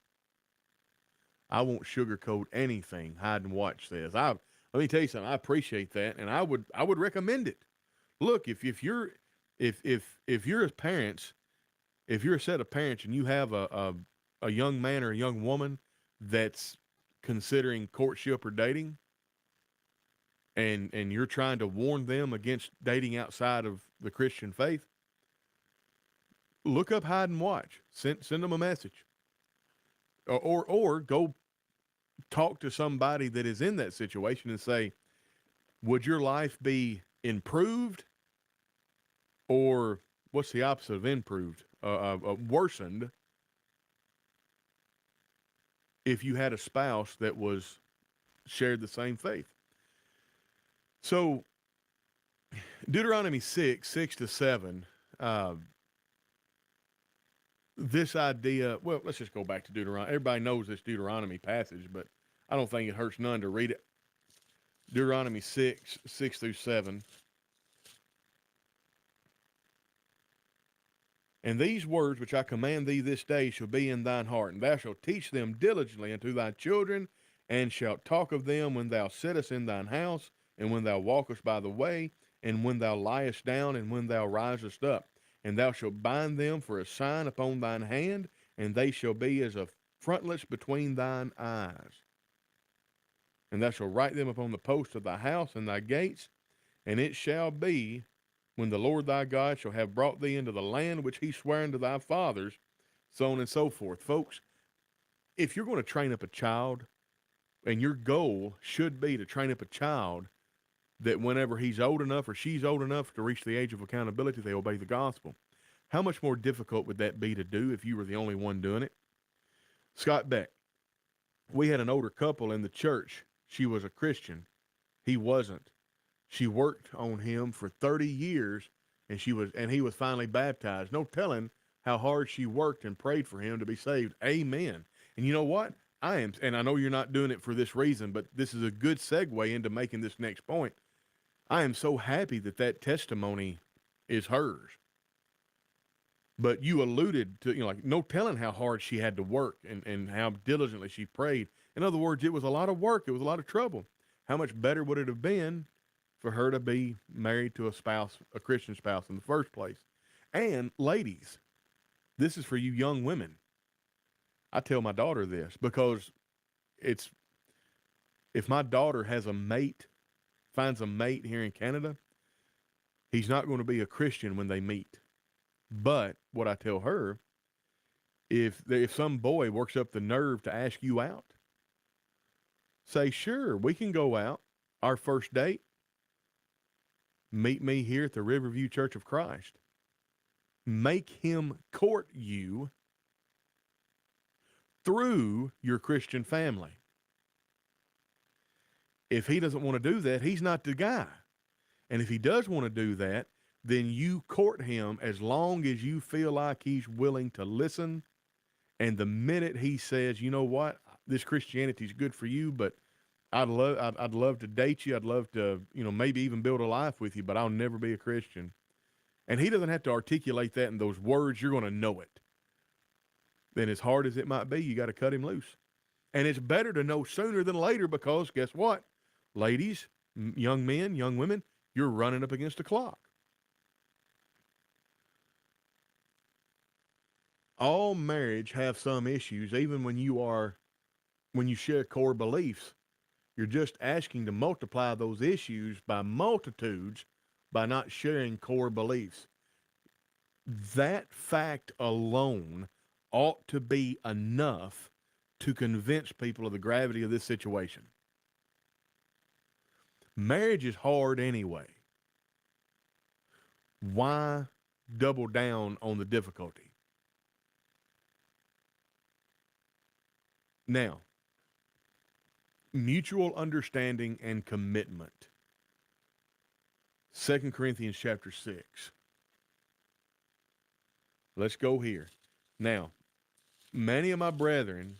I won't sugarcoat anything Hide and Watch says. Let me tell you something. I appreciate that, and I would recommend it. Look, if you're as parents, if you're a set of parents and you have a young man or a young woman that's considering courtship or dating, and you're trying to warn them against dating outside of the Christian faith, look up Hide and Watch. Send them a message, or go talk to somebody that is in that situation and say, would your life be improved, or what's the opposite of improved? Worsened, if you had a spouse that was shared the same faith. So Deuteronomy 6:6-7, this idea, well, let's just go back to Deuteronomy. Everybody knows this Deuteronomy passage, but I don't think it hurts none to read it. Deuteronomy 6:6-7. And these words which I command thee this day shall be in thine heart, and thou shalt teach them diligently unto thy children, and shalt talk of them when thou sittest in thine house, and when thou walkest by the way, and when thou liest down, and when thou risest up. And thou shalt bind them for a sign upon thine hand, and they shall be as a frontlets between thine eyes. And thou shalt write them upon the posts of thy house and thy gates, and it shall be, when the Lord thy God shall have brought thee into the land which he sware unto thy fathers, so on and so forth. Folks, if you're going to train up a child, and your goal should be to train up a child that whenever he's old enough or she's old enough to reach the age of accountability, they obey the gospel. How much more difficult would that be to do if you were the only one doing it? Scott Beck, we had an older couple in the church. She was a Christian. He wasn't. She worked on him for 30 years, and he was finally baptized. No telling how hard she worked and prayed for him to be saved. Amen. And you know what? And I know you're not doing it for this reason, but this is a good segue into making this next point. I am so happy that testimony is hers. But you alluded to, like, no telling how hard she had to work and how diligently she prayed. In other words, it was a lot of work. It was a lot of trouble. How much better would it have been for her to be married to a Christian spouse in the first place? And ladies, this is for you young women. I tell my daughter this because if my daughter finds a mate here in Canada, he's not going to be a Christian when they meet. But what I tell her, if some boy works up the nerve to ask you out, say, sure, we can go out. Our first date, meet me here at the Riverview Church of Christ. Make him court you through your Christian family. If he doesn't want to do that, he's not the guy. And if he does want to do that, then you court him as long as you feel like he's willing to listen And the minute he says, you know what, this Christianity is good for you, but I'd love to date you. I'd love to, maybe even build a life with you, but I'll never be a Christian. And he doesn't have to articulate that in those words. You're going to know it. Then, as hard as it might be, you got to cut him loose. And it's better to know sooner than later because guess what? Ladies, young men, young women, you're running up against a clock. All marriage have some issues, even when you share core beliefs. You're just asking to multiply those issues by multitudes by not sharing core beliefs. That fact alone ought to be enough to convince people of the gravity of this situation. Marriage is hard anyway. Why double down on the difficulty? Now, mutual understanding and commitment. 2 Corinthians chapter 6. Let's go here. Now, many of my brethren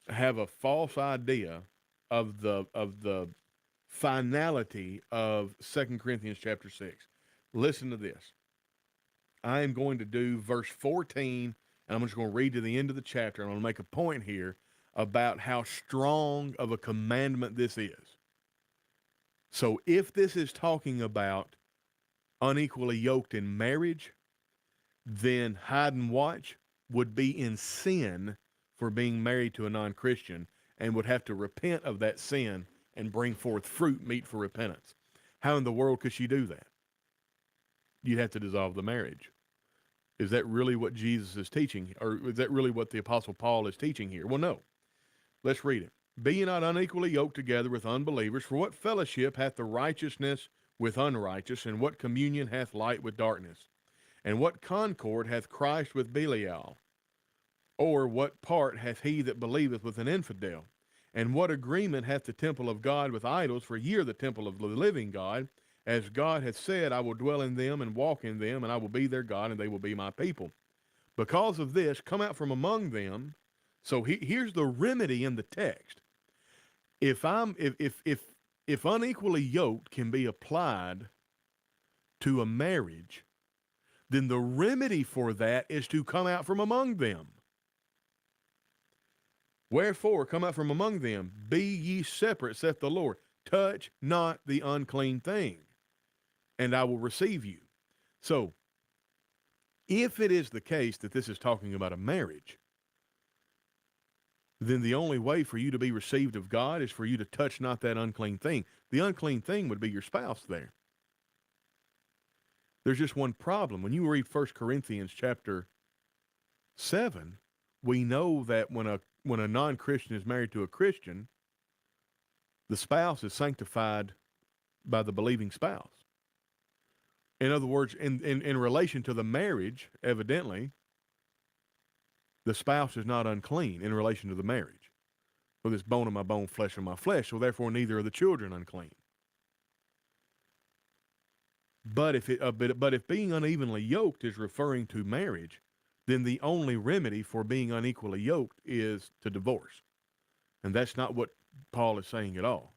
have a false idea of the finality of 2 Corinthians chapter 6. Listen to this. I am going to do verse 14, and I'm just going to read to the end of the chapter. I'm going to make a point here about how strong of a commandment this is. So if this is talking about unequally yoked in marriage, then hide and watch would be in sin for being married to a non-Christian and would have to repent of that sin and bring forth fruit meet for repentance. How in the world could she do that? You'd have to dissolve the marriage. Is that really what Jesus is teaching? Or is that really what the Apostle Paul is teaching here? Well, no. Let's read it. Be ye not unequally yoked together with unbelievers, for what fellowship hath the righteousness with unrighteous, and what communion hath light with darkness? And what concord hath Christ with Belial? Or what part hath he that believeth with an infidel? And what agreement hath the temple of God with idols? For ye are the temple of the living God. As God hath said, I will dwell in them and walk in them, and I will be their God, and they will be my people. Because of this, come out from among them. So here's the remedy in the text. If unequally yoked can be applied to a marriage, then the remedy for that is to come out from among them. Wherefore, come out from among them, be ye separate, saith the Lord. Touch not the unclean thing, and I will receive you. So, if it is the case that this is talking about a marriage, then the only way for you to be received of God is for you to touch not that unclean thing. The unclean thing would be your spouse there. There's just one problem. When you read 1 Corinthians chapter 7, we know that when a non-Christian is married to a Christian, the spouse is sanctified by the believing spouse. In other words, in relation to the marriage, evidently, the spouse is not unclean in relation to the marriage. For this bone of my bone, flesh of my flesh, so therefore neither are the children unclean. But if being unevenly yoked is referring to marriage, then the only remedy for being unequally yoked is to divorce. And that's not what Paul is saying at all.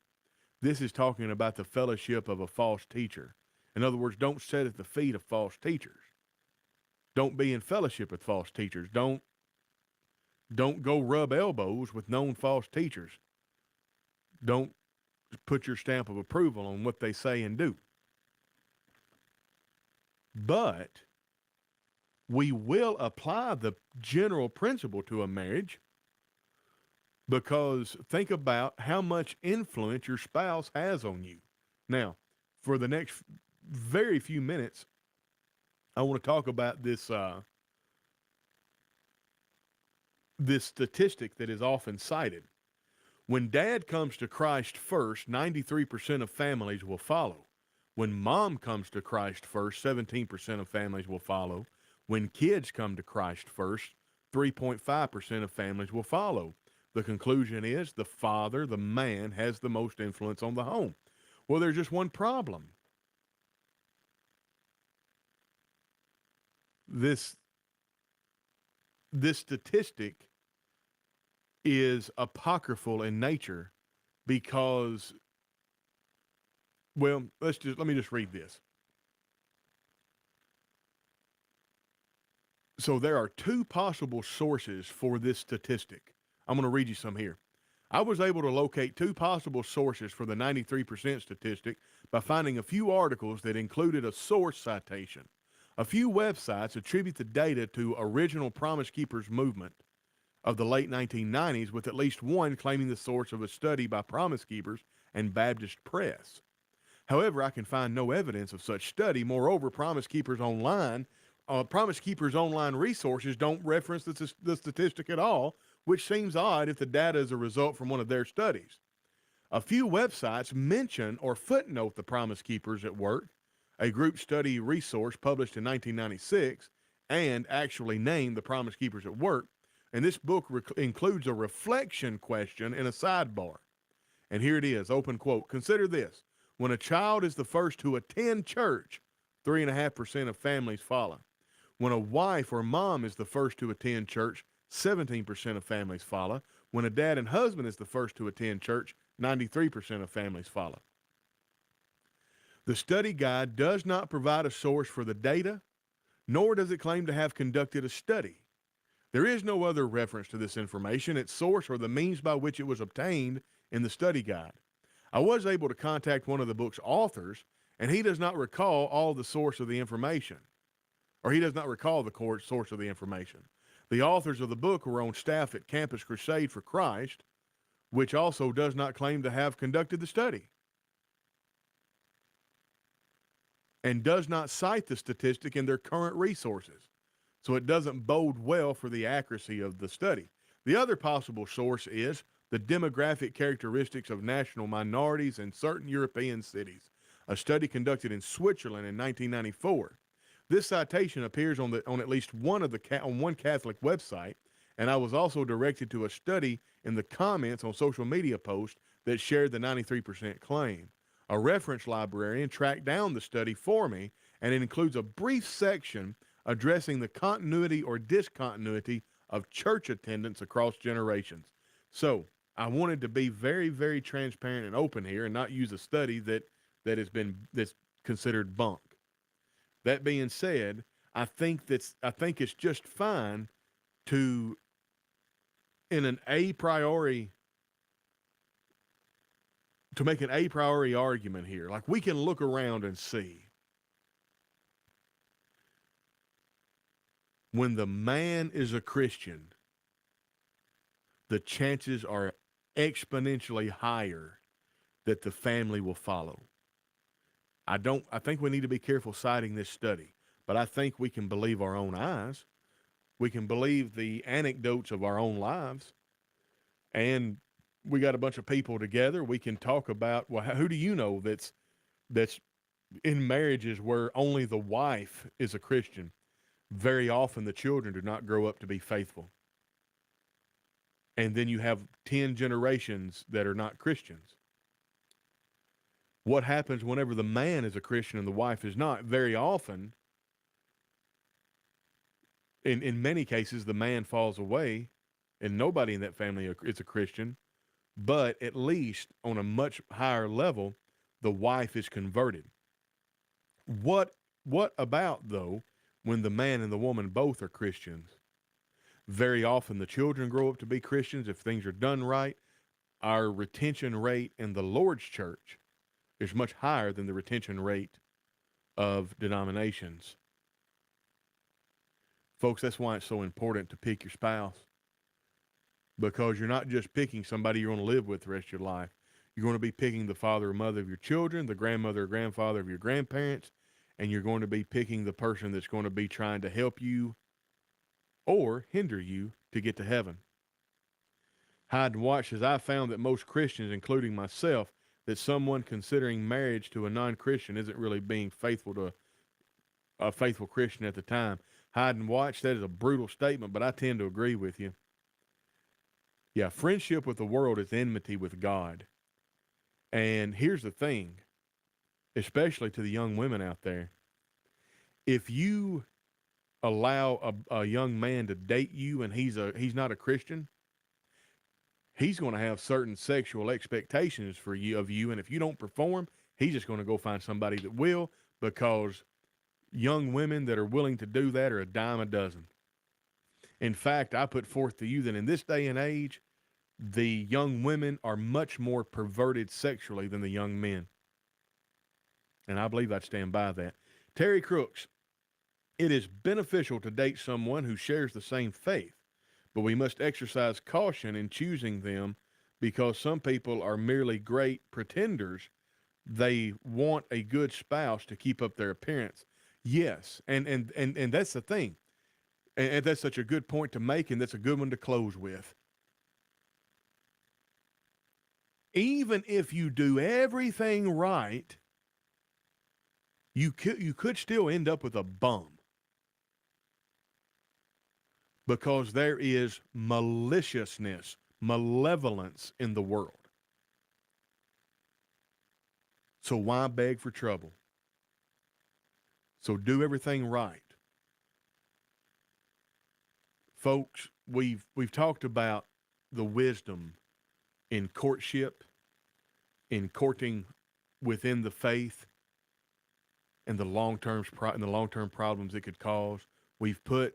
This is talking about the fellowship of a false teacher. In other words, don't sit at the feet of false teachers. Don't be in fellowship with false teachers. Don't go rub elbows with known false teachers. Don't put your stamp of approval on what they say and do. But we will apply the general principle to a marriage because think about how much influence your spouse has on you. Now, for the next very few minutes, I want to talk about this this statistic that is often cited. When dad comes to Christ first, 93% of families will follow. When mom comes to Christ first, 17% of families will follow. When kids come to Christ first, 3.5% of families will follow. The conclusion is the father, the man, has the most influence on the home. Well, there's just one problem. This this statistic is apocryphal in nature because, well, let me just read this. So there are two possible sources for this statistic. I'm going to read you some here. I was able to locate two possible sources for the 93% statistic by finding a few articles that included a source citation. A few websites attribute the data to original Promise Keepers movement of the late 1990s, with at least one claiming the source of a study by Promise Keepers and Baptist Press. However, I can find no evidence of such study. Moreover, Promise Keepers Online resources don't reference the statistic at all, which seems odd if the data is a result from one of their studies. A few websites mention or footnote the Promise Keepers at Work, a group study resource published in 1996, and actually named the Promise Keepers at Work. And this book includes a reflection question in a sidebar. And here it is, open quote. Consider this. When a child is the first to attend church, 3.5% of families follow. When a wife or mom is the first to attend church, 17% of families follow. When a dad and husband is the first to attend church, 93% of families follow. The study guide does not provide a source for the data, nor does it claim to have conducted a study. There is no other reference to this information, its source, or the means by which it was obtained in the study guide. I was able to contact one of the book's authors, and he does not recall all the source of the information, or he does not recall the source of the information. The authors of the book were on staff at Campus Crusade for Christ, which also does not claim to have conducted the study, and does not cite the statistic in their current resources. So it doesn't bode well for the accuracy of the study. The other possible source is the demographic characteristics of national minorities in certain European cities, a study conducted in Switzerland in 1994. This citation appears on at least one Catholic website, and I was also directed to a study in the comments on social media posts that shared the 93% claim. A reference librarian tracked down the study for me, and it includes a brief section addressing the continuity or discontinuity of church attendance across generations. So I wanted to be very, very transparent and open here and not use a study that's considered bunk. That being said, I think it's just fine to, in an a priori, to make an a priori argument here. Like, we can look around and see. When the man is a Christian, the chances are exponentially higher that the family will follow. I think we need to be careful citing this study, but I think we can believe our own eyes. We can believe the anecdotes of our own lives. And we got a bunch of people together. We can talk about, well, who do you know that's in marriages where only the wife is a Christian? Very often the children do not grow up to be faithful. And then you have 10 generations that are not Christians. What happens whenever the man is a Christian and the wife is not? Very often, in many cases, the man falls away and nobody in that family is a Christian, but at least on a much higher level, the wife is converted. What about, though, when the man and the woman both are Christians? Very often the children grow up to be Christians if things are done right. Our retention rate in the Lord's church is much higher than the retention rate of denominations. Folks, that's why it's so important to pick your spouse, because you're not just picking somebody you're going to live with the rest of your life. You're going to be picking the father or mother of your children, the grandmother or grandfather of your grandparents, and you're going to be picking the person that's going to be trying to help you or hinder you to get to heaven. Hide and watch, as I found that most Christians, including myself, that someone considering marriage to a non-Christian isn't really being faithful to a faithful Christian at the time. Hide and watch, that is a brutal statement, but I tend to agree with you. Yeah, friendship with the world is enmity with God. And here's the thing, especially to the young women out there. If you allow a young man to date you and he's not a Christian, he's going to have certain sexual expectations for you of you, and if you don't perform, he's just going to go find somebody that will, because young women that are willing to do that are a dime a dozen. In fact, I put forth to you that in this day and age, the young women are much more perverted sexually than the young men. And I believe I'd stand by that. Terry Crooks, it is beneficial to date someone who shares the same faith, but we must exercise caution in choosing them because some people are merely great pretenders. They want a good spouse to keep up their appearance. Yes, and that's the thing. And that's such a good point to make, and that's a good one to close with. Even if you do everything right, you could still end up with a bum, because there is maliciousness, malevolence in the world. So why beg for trouble? So do everything right. Folks, we've talked about the wisdom in courtship, in courting within the faith, and the long-term problems it could cause. We put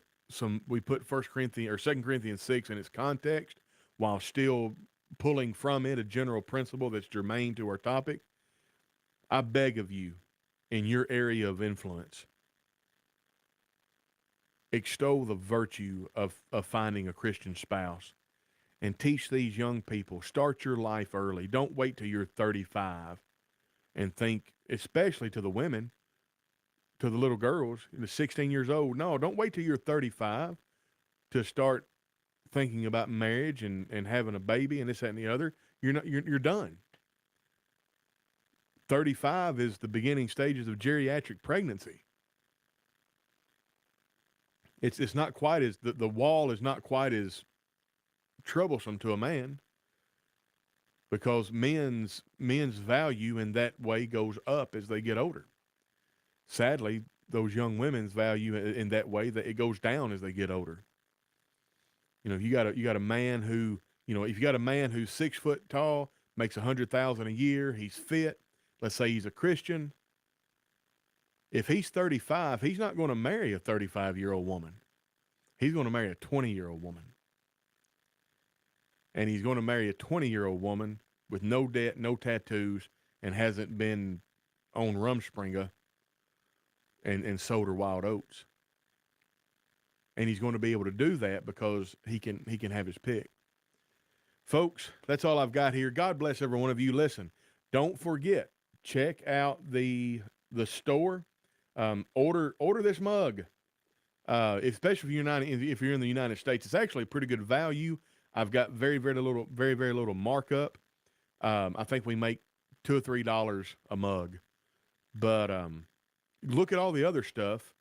First Corinthians or 2 Corinthians 6 in its context, while still pulling from it a general principle that's germane to our topic. I beg of you, in your area of influence, extol the virtue of finding a Christian spouse and teach these young people. Start your life early. Don't wait till you're 35 and think, especially to the women, to the little girls, the 16 years old. No, don't wait till you're 35 to start thinking about marriage and having a baby and this, that, and the other. You're done. 35 is the beginning stages of geriatric pregnancy. It's not quite as, the wall is not quite as troublesome to a man, because men's value in that way goes up as they get older. Sadly, those young women's value in that way, that it goes down as they get older. You know, you got a man who, if you got a man who's 6 foot tall, makes $100,000 a year, he's fit. Let's say he's a Christian. If he's 35, he's not going to marry a 35-year-old woman. He's going to marry a 20-year-old woman. And he's going to marry a 20-year-old woman with no debt, no tattoos, and hasn't been on Rumspringa and sold her wild oats. And he's going to be able to do that because he can have his pick. Folks, that's all I've got here. God bless every one of you. Listen, don't forget, check out the store. Order this mug. Especially if you're in the United States, it's actually a pretty good value. I've got very little markup. I think we make $2 or $3 a mug, but look at all the other stuff,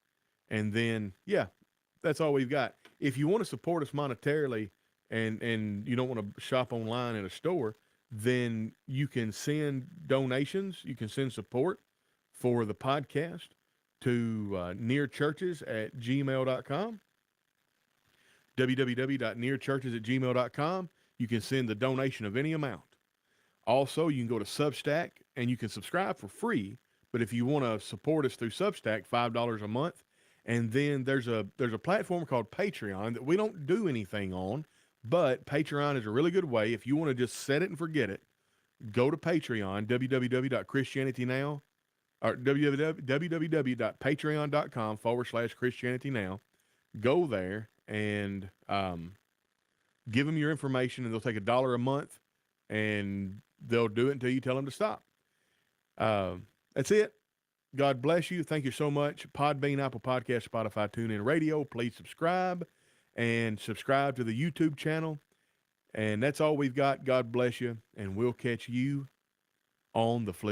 and then that's all we've got. If you want to support us monetarily, and you don't want to shop online at a store, then you can send donations. You can send support for the podcast to nearchurches@gmail.com, www.nearchurches@gmail.com. You can send the donation of any amount. Also, you can go to Substack and you can subscribe for free. But if you want to support us through Substack, $5 a month. And then there's a platform called Patreon that we don't do anything on, but Patreon is a really good way. If you want to just set it and forget it, go to Patreon, www.christianitynow, or www.patreon.com/ChristianityNow. Go there and give them your information, and they'll take $1 a month, and they'll do it until you tell them to stop. That's it. God bless you. Thank you so much. Podbean, Apple Podcast, Spotify, TuneIn Radio. Please subscribe, and subscribe to the YouTube channel. And that's all we've got. God bless you, and we'll catch you on the flip.